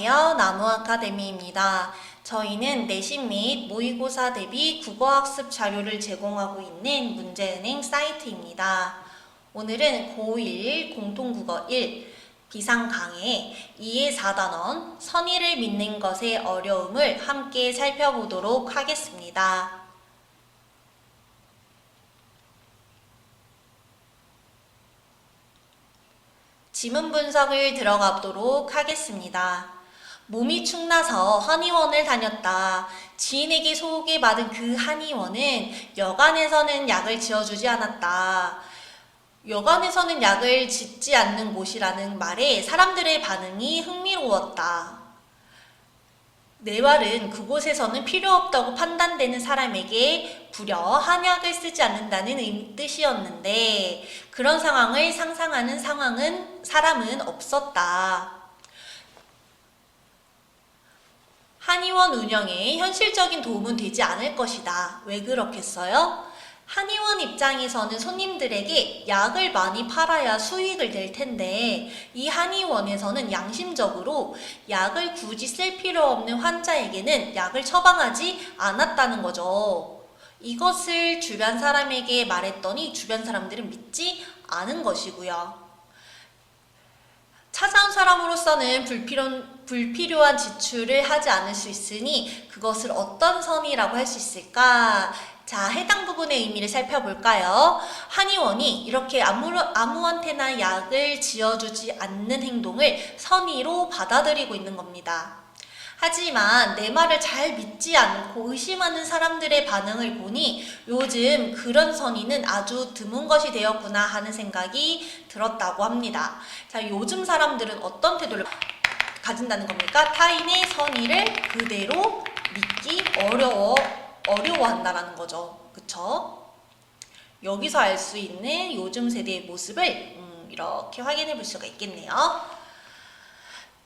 안녕하세요. 나무아카데미입니다. 저희는 내신 및 모의고사 대비 국어학습 자료를 제공하고 있는 문제은행 사이트입니다. 오늘은 고1 공통국어 1 비상강의 2의 4단원 선의를 믿는 것의 어려움을 함께 살펴보도록 하겠습니다. 지문 분석을 들어가도록 하겠습니다. 몸이 축나서 한의원을 다녔다. 지인에게 소개받은 그 한의원은 여간에서는 약을 지어주지 않았다. 여간에서는 약을 짓지 않는 곳이라는 말에 사람들의 반응이 흥미로웠다. 내 말은 그곳에서는 필요 없다고 판단되는 사람에게 부려 한약을 쓰지 않는다는 뜻이었는데 그런 상황을 상상하는 사람은 없었다. 한의원 운영에 현실적인 도움은 되지 않을 것이다. 왜 그렇겠어요? 한의원 입장에서는 손님들에게 약을 많이 팔아야 수익을 낼 텐데 이 한의원에서는 양심적으로 약을 굳이 쓸 필요 없는 환자에게는 약을 처방하지 않았다는 거죠. 이것을 주변 사람에게 말했더니 주변 사람들은 믿지 않은 것이고요. 찾아온 사람으로서는 불필요한 지출을 하지 않을 수 있으니 그것을 어떤 선의라고 할 수 있을까? 자, 해당 부분의 의미를 살펴볼까요? 한의원이 이렇게 아무한테나 약을 지어주지 않는 행동을 선의로 받아들이고 있는 겁니다. 하지만 내 말을 잘 믿지 않고 의심하는 사람들의 반응을 보니 요즘 그런 선의는 아주 드문 것이 되었구나 하는 생각이 들었다고 합니다. 자, 요즘 사람들은 어떤 태도를 가진다는 겁니까? 타인의 선의를 그대로 믿기 어려워한다라는 거죠. 그쵸? 여기서 알 수 있는 요즘 세대의 모습을 이렇게 확인해 볼 수가 있겠네요.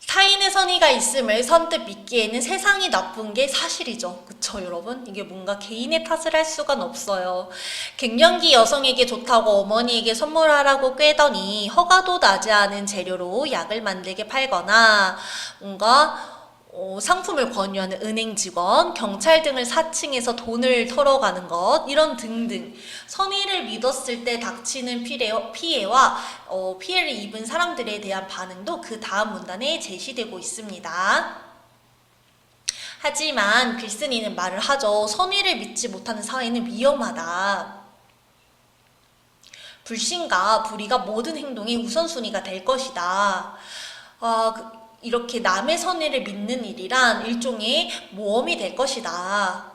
타인의 선의가 있음을 선뜻 믿기에는 세상이 나쁜 게 사실이죠. 그쵸, 여러분? 이게 뭔가 개인의 탓을 할 수가 없어요. 갱년기 여성에게 좋다고 어머니에게 선물하라고 꿰더니 허가도 나지 않은 재료로 약을 만들게 팔거나 뭔가 상품을 권유하는 은행 직원, 경찰 등을 사칭해서 돈을 털어가는 것, 이런 등등 선의를 믿었을 때 닥치는 피해와 피해를 입은 사람들에 대한 반응도 그 다음 문단에 제시되고 있습니다. 하지만 글쓴이는 말을 하죠. 선의를 믿지 못하는 사회는 위험하다. 불신과 불의가 모든 행동의 우선순위가 될 것이다. 이렇게 남의 선의를 믿는 일이란 일종의 모험이 될 것이다.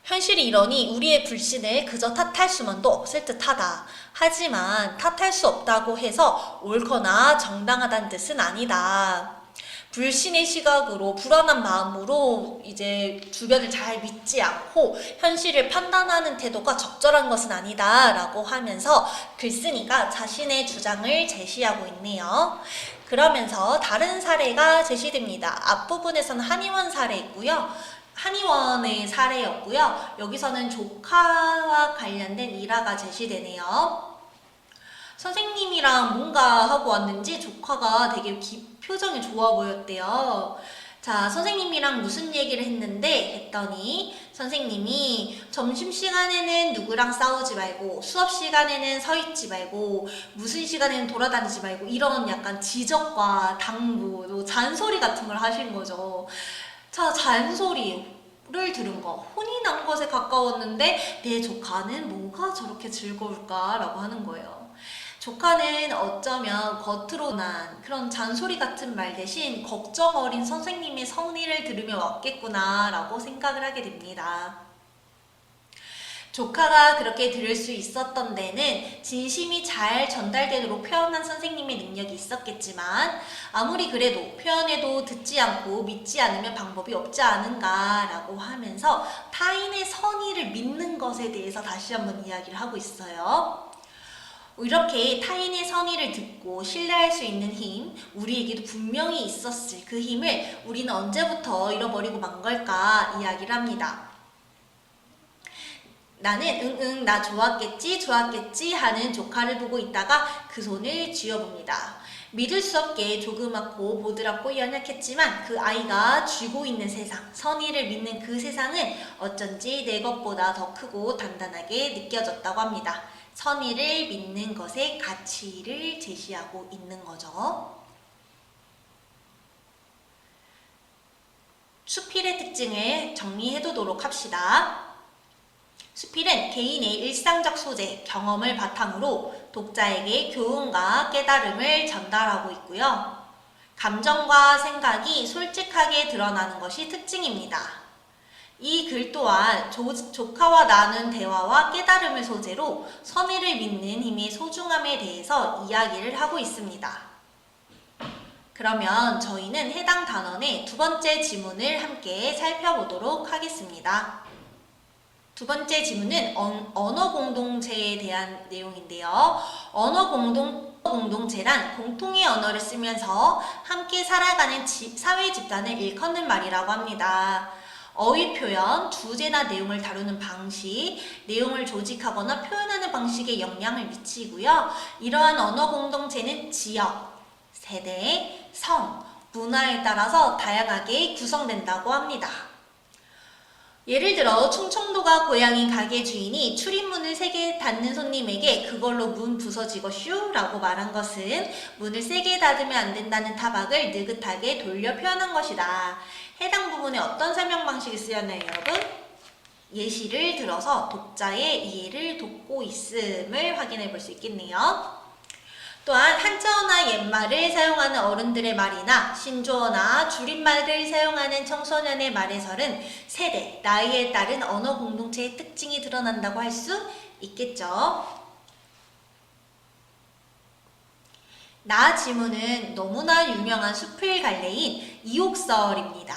현실이 이러니 우리의 불신을 그저 탓할 수만도 없을 듯하다. 하지만 탓할 수 없다고 해서 옳거나 정당하다는 뜻은 아니다. 불신의 시각으로 불안한 마음으로 이제 주변을 잘 믿지 않고 현실을 판단하는 태도가 적절한 것은 아니다 라고 하면서 글쓴이가 자신의 주장을 제시하고 있네요. 그러면서 다른 사례가 제시됩니다. 앞부분에서는 한의원 사례 있고요. 한의원의 사례였고요. 여기서는 조카와 관련된 일화가 제시되네요. 선생님이랑 뭔가 하고 왔는지 조카가 되게 표정이 좋아 보였대요. 자, 선생님이랑 무슨 얘기를 했더니 선생님이 점심시간에는 누구랑 싸우지 말고 수업시간에는 서 있지 말고 무슨 시간에는 돌아다니지 말고 이런 약간 지적과 당부, 또 잔소리 같은 걸 하신 거죠. 자, 잔소리를 들은 거, 혼이 난 것에 가까웠는데 내 조카는 뭐가 저렇게 즐거울까라고 하는 거예요. 조카는 어쩌면 겉으로 난 그런 잔소리 같은 말 대신 걱정 어린 선생님의 선의를 들으며 왔겠구나 라고 생각을 하게 됩니다. 조카가 그렇게 들을 수 있었던 데는 진심이 잘 전달되도록 표현한 선생님의 능력이 있었겠지만 아무리 그래도 표현해도 듣지 않고 믿지 않으면 방법이 없지 않은가 라고 하면서 타인의 선의를 믿는 것에 대해서 다시 한번 이야기를 하고 있어요. 이렇게 타인의 선의를 듣고 신뢰할 수 있는 힘, 우리에게도 분명히 있었을 그 힘을 우리는 언제부터 잃어버리고 만 걸까 이야기를 합니다. 나는 나 좋았겠지 하는 조카를 보고 있다가 그 손을 쥐어봅니다. 믿을 수 없게 조그맣고 보드랍고 연약했지만 그 아이가 쥐고 있는 세상, 선의를 믿는 그 세상은 어쩐지 내 것보다 더 크고 단단하게 느껴졌다고 합니다. 선의를 믿는 것의 가치를 제시하고 있는 거죠. 수필의 특징을 정리해두도록 합시다. 수필은 개인의 일상적 소재, 경험을 바탕으로 독자에게 교훈과 깨달음을 전달하고 있고요. 감정과 생각이 솔직하게 드러나는 것이 특징입니다. 이 글 또한 조카와 나눈 대화와 깨달음을 소재로 선의를 믿는 힘의 소중함에 대해서 이야기를 하고 있습니다. 그러면 저희는 해당 단원의 두 번째 지문을 함께 살펴보도록 하겠습니다. 두 번째 지문은 언어 공동체에 대한 내용인데요. 언어 공동체란 공통의 언어를 쓰면서 함께 살아가는 사회 집단을 일컫는 말이라고 합니다. 어휘 표현, 주제나 내용을 다루는 방식, 내용을 조직하거나 표현하는 방식에 영향을 미치고요. 이러한 언어 공동체는 지역, 세대, 성, 문화에 따라서 다양하게 구성된다고 합니다. 예를 들어 충청도가 고향인 가게 주인이 출입문을 세게 닫는 손님에게 그걸로 문 부서지거슈 라고 말한 것은 문을 세게 닫으면 안 된다는 타박을 느긋하게 돌려 표현한 것이다. 해당 부분에 어떤 설명 방식이 쓰였나요, 여러분? 예시를 들어서 독자의 이해를 돕고 있음을 확인해 볼 수 있겠네요. 또한 한자어나 옛말을 사용하는 어른들의 말이나 신조어나 줄임말을 사용하는 청소년의 말에서는 세대, 나이에 따른 언어 공동체의 특징이 드러난다고 할 수 있겠죠. 나 지문은 너무나 유명한 수필 갈래인 이옥설입니다.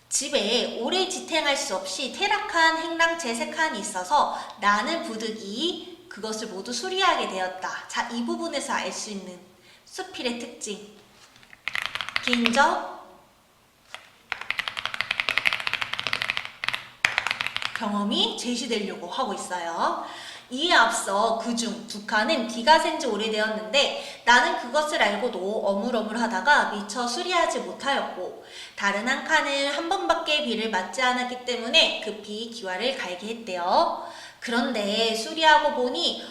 집에 오래 지탱할 수 없이 퇴락한 행랑채 3칸이 있어서 나는 부득이 그것을 모두 수리하게 되었다. 자, 이 부분에서 알 수 있는 수필의 특징. 개인적 경험이 제시되려고 하고 있어요. 이에 앞서 그중 2칸은 비가 샌 지 오래되었는데 나는 그것을 알고도 어물어물하다가 미처 수리하지 못하였고 다른 한 칸은 한 번밖에 비를 맞지 않았기 때문에 급히 기와를 갈게 했대요. 그런데 수리하고 보니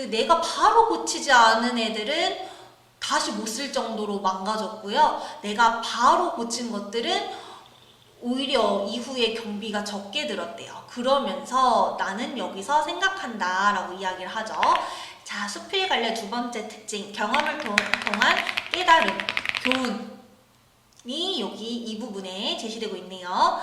내가 바로 고치지 않은 애들은 다시 못 쓸 정도로 망가졌고요. 내가 바로 고친 것들은 오히려 이후에 경비가 적게 들었대요. 그러면서 나는 여기서 생각한다 라고 이야기를 하죠. 자, 수필 관련 두 번째 특징, 경험을 통한 깨달음, 교훈이 여기 이 부분에 제시되고 있네요.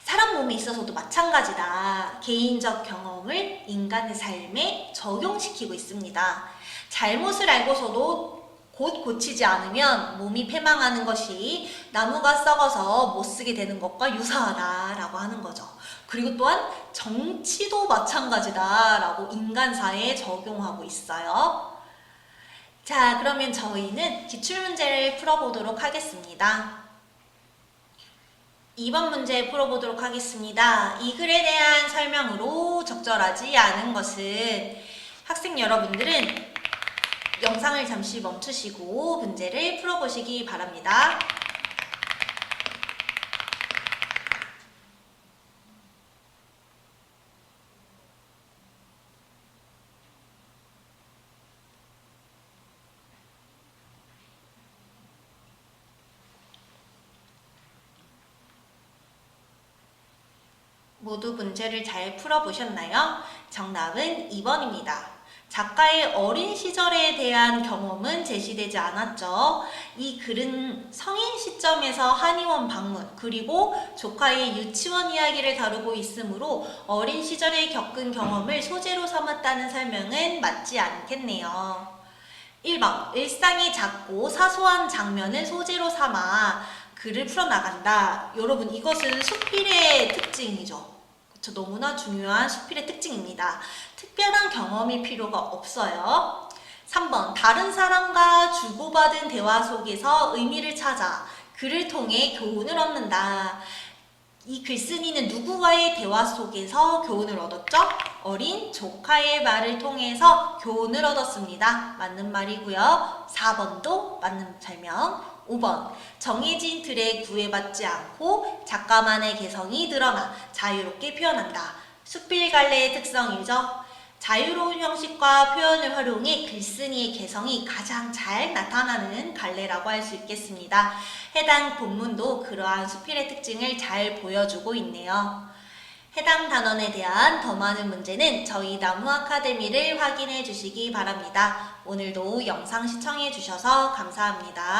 사람 몸에 있어서도 마찬가지다. 개인적 경험을 인간의 삶에 적용시키고 있습니다. 잘못을 알고서도 곧 고치지 않으면 몸이 패망하는 것이 나무가 썩어서 못 쓰게 되는 것과 유사하다라고 하는 거죠. 그리고 또한 정치도 마찬가지다라고 인간사에 적용하고 있어요. 자, 그러면 저희는 기출문제를 풀어보도록 하겠습니다. 2번 문제 풀어보도록 하겠습니다. 이 글에 대한 설명으로 적절하지 않은 것은 학생 여러분들은 영상을 잠시 멈추시고 문제를 풀어보시기 바랍니다. 모두 문제를 잘 풀어보셨나요? 정답은 2번입니다. 작가의 어린 시절에 대한 경험은 제시되지 않았죠. 이 글은 성인 시점에서 한의원 방문, 그리고 조카의 유치원 이야기를 다루고 있으므로 어린 시절에 겪은 경험을 소재로 삼았다는 설명은 맞지 않겠네요. 1번, 일상이 작고 사소한 장면을 소재로 삼아 글을 풀어나간다. 여러분, 이것은 수필의 특징이죠. 그쵸? 너무나 중요한 수필의 특징입니다. 특별한 경험이 필요가 없어요. 3번, 다른 사람과 주고받은 대화 속에서 의미를 찾아 글을 통해 교훈을 얻는다. 이 글쓴이는 누구와의 대화 속에서 교훈을 얻었죠? 어린 조카의 말을 통해서 교훈을 얻었습니다. 맞는 말이고요. 4번도 맞는 설명. 5번, 정해진 틀에 구애받지 않고 작가만의 개성이 드러나 자유롭게 표현한다. 수필갈래의 특성이죠. 자유로운 형식과 표현을 활용해 글쓴이의 개성이 가장 잘 나타나는 갈래라고 할 수 있겠습니다. 해당 본문도 그러한 수필의 특징을 잘 보여주고 있네요. 해당 단원에 대한 더 많은 문제는 저희 나무 아카데미를 확인해 주시기 바랍니다. 오늘도 영상 시청해 주셔서 감사합니다.